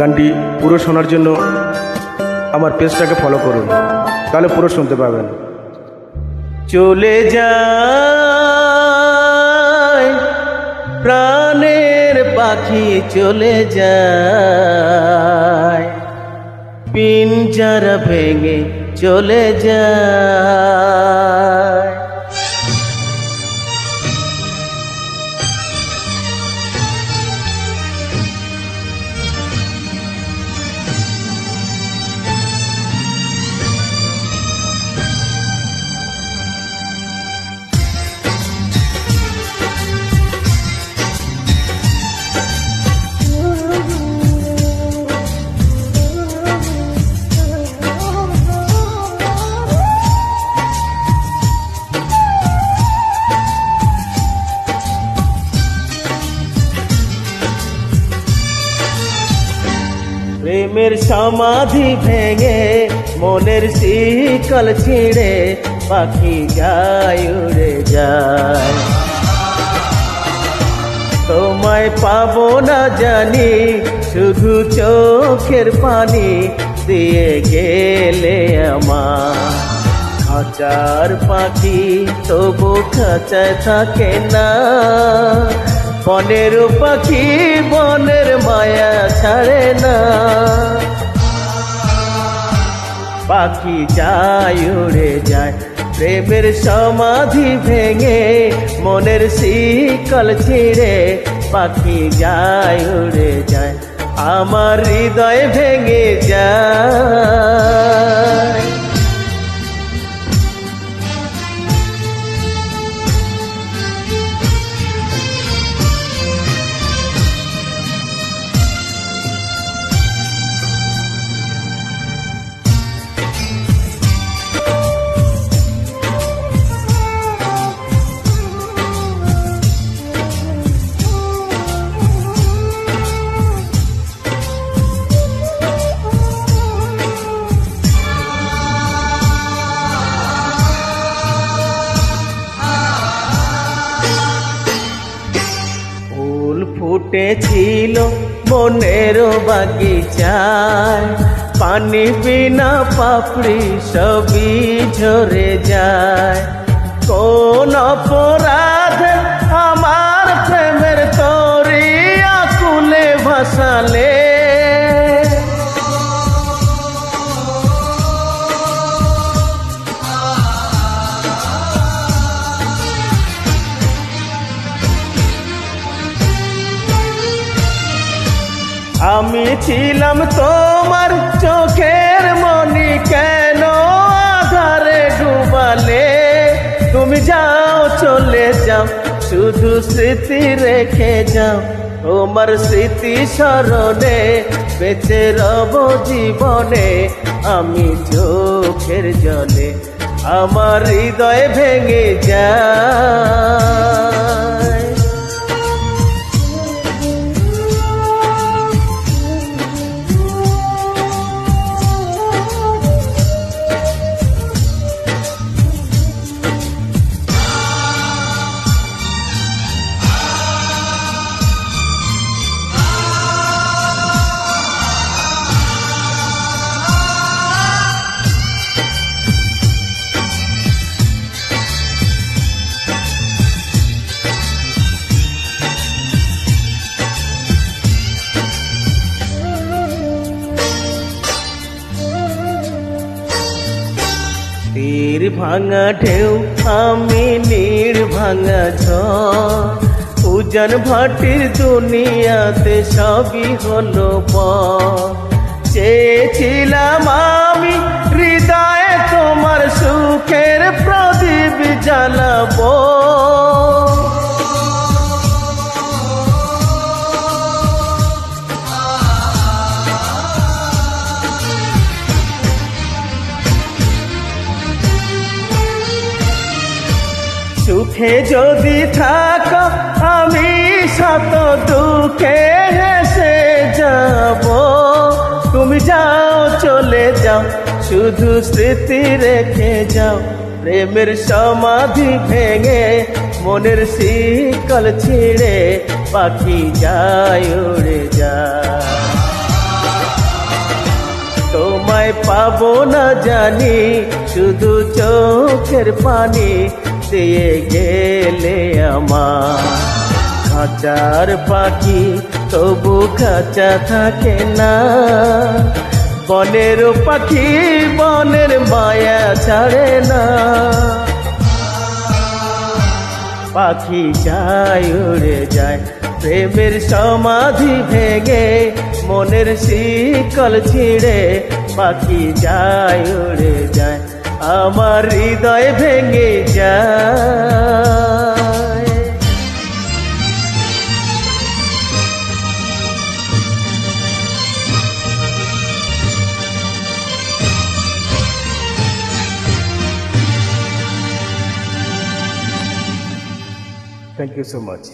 গানটি পুরো শোনার জন্য আমার পেজটাকে ফলো করুন, তাহলে পুরো শুনতে পাবেন। চলে যায় প্রাণের পাখি, চলে যায় পিঞ্জরা ভেঙে, চলে যায়। প্রেমের সমাধি ভেঙে, মনের শিকল ছিঁড়ে, পাখি যায় উড়ে যায়। তোমায় পাবো না জানি, শুধু চোখের পানি দিয়ে গেলে আমার। খাঁচার পাখি তবু খাঁচায় থাকে না, বনের পাখি বনের মায়া ছাড়ে না। পাখি যায় উড়ে যায়, প্রেমের সমাধি ভেঙে, মনের শিকল ছিঁড়ে, পাখি যায় উড়ে যায়, আমার হৃদয় ভেঙে যায়। ফুটেছিল মনের বাগিচায়, পানি বিনা পাপড়ি সবই ঝরে যায়। কোন অপরাধ আমার প্রেমের তরি আকুলে ভাসালে, আমি ছিলাম তোমার চোখের মনি, কেন আধারে ডুবালে? তুমি যাও চলে যাও, শুধু স্মৃতি রেখে যাও, তোমার স্মৃতি স্মরণে বেঁচে রব জীবনে। আমি চোখের জলে, আমার হৃদয় ভেঙে যায়। তীর ভাঙা ঢেউ আমি নীড় ভাঙা ঝড়, উজান ভাটির দুনিয়াতে সবই হলো পথ। চেয়েছিলাম আমি হৃদয়ে তোমার সুখের প্রদীপ জ্বালাবো, সুখে যদি থাকো আমি শত দুঃখে হেসে যাব। তুমি যাও চলে যাও, শুধু স্মৃতি রেখে যাও। প্রেমের সমাধি ভেঙে, মনের শিকল ছিঁড়ে, পাখি যায় উড়ে যায়। তোমায় পাবো না জানি, শুধু চোখের পানি দিয়ে গেলে আমার। খাঁচার পাখি তবু খাঁচা থাকে না, বনের পাখি বনের মায়া ছাড়ে না। পাখি যায় উড়ে যায় প্রেমের সমাধি ভেঙে, মনের শিকল ছিঁড়ে পাখি যায় উড়ে যায়, আমার হৃদয় ভেঙে যায়। Thank you so much.